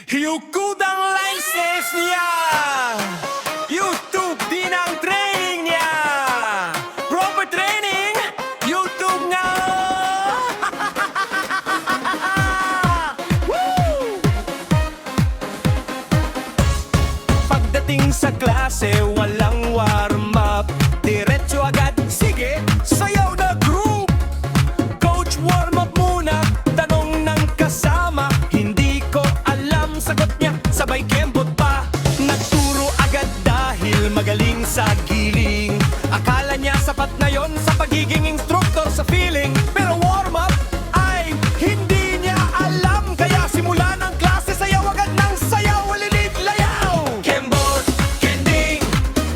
Yukod ang license niya, YouTube din ang training niya. Proper training, YouTube nga. Woo! Pagdating sa klase, walang warm-up, diretso agad, sige, sayaw na group. Coach, warm up muna, tanong ng kasama, hindi ko alam, sagot niya, sabay kembot pa. Nagturo agad dahil magaling sa giling. Akala niya sapat na yon sa pagiging instructor sa feeling. Pero warm up ay hindi niya alam, kaya simula ng klase, sayaw agad ng sayaw, lilit layaw. Kembot, kending,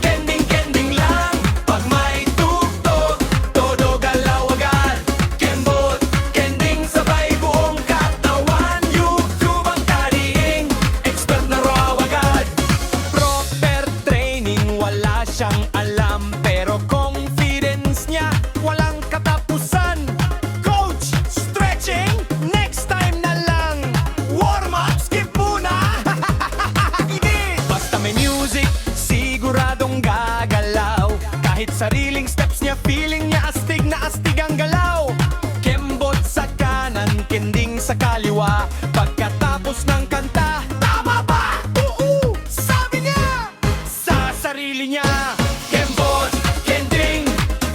kending, kending lang. Pag may tugtog, todo galaw agad. Kembot, kending, sabay buong katawan. YouTube ang tariing, expert na raw agad. Proper training, wala siyang alam, pero confidence niya walang katapusan. Coach, stretching, next time na lang. Warm up, skip muna. Hindi, basta may music, siguradong gagalaw. Kahit sariling steps niya, feeling niya astig na astig ang galaw. Kembot sa kanan, kending sa kaliwa. Pagkatapos ng kanta, tama ba? Oo, sabi niya sa sarili niya. Kembot, kending,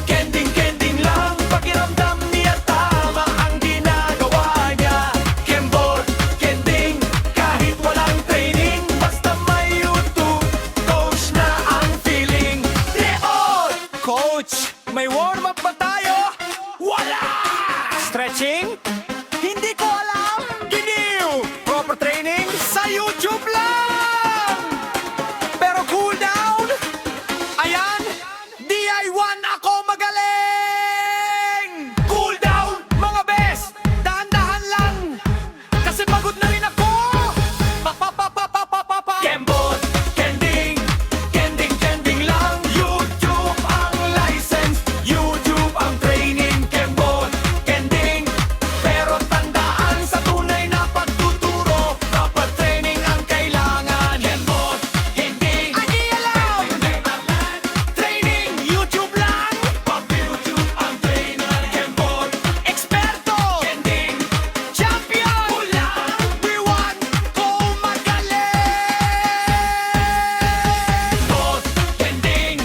kending, kending lang. Pakiramdam niya tama ang ginagawa niya. Kembot, kending, kahit walang training, basta may YouTube, coach na ang feeling. Leon! Coach, may warm up ba tayo? Wala! Stretching? Hindi ko alam. Giniw! Proper training sa YouTube lang! Pero cool down? Ayan, DI1 ako magaling! Cool down, mga best! Dahan-dahan lang! Kasi pagod na rin ako! Kembot, kending, kending, kending lang. YouTube ang license, YouTube ang training. Kembot, kending, pero tandaan sa tunay na pagtuturo, proper training ang kailangan. Kembot, kending, hindi alam. Training, YouTube lang. YouTube ang training. Kembot, eksperto. Kending, champion. Kulang, we want ko magaling. Kembot, kending,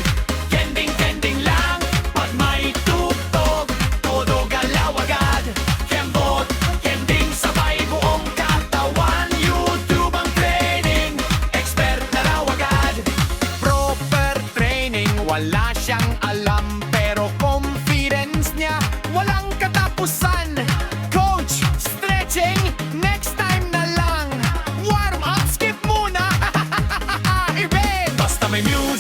kending, kending lang. Pag may tugtog, todo galaw agad. Kembot, kending, sabay buong katawan. YouTube ang training, expert na raw agad. Proper training, wala siyang alam, pero confidence niya walang katapusan. Coach, stretching, next time na lang. Warm up, skip muna. Event, basta may music,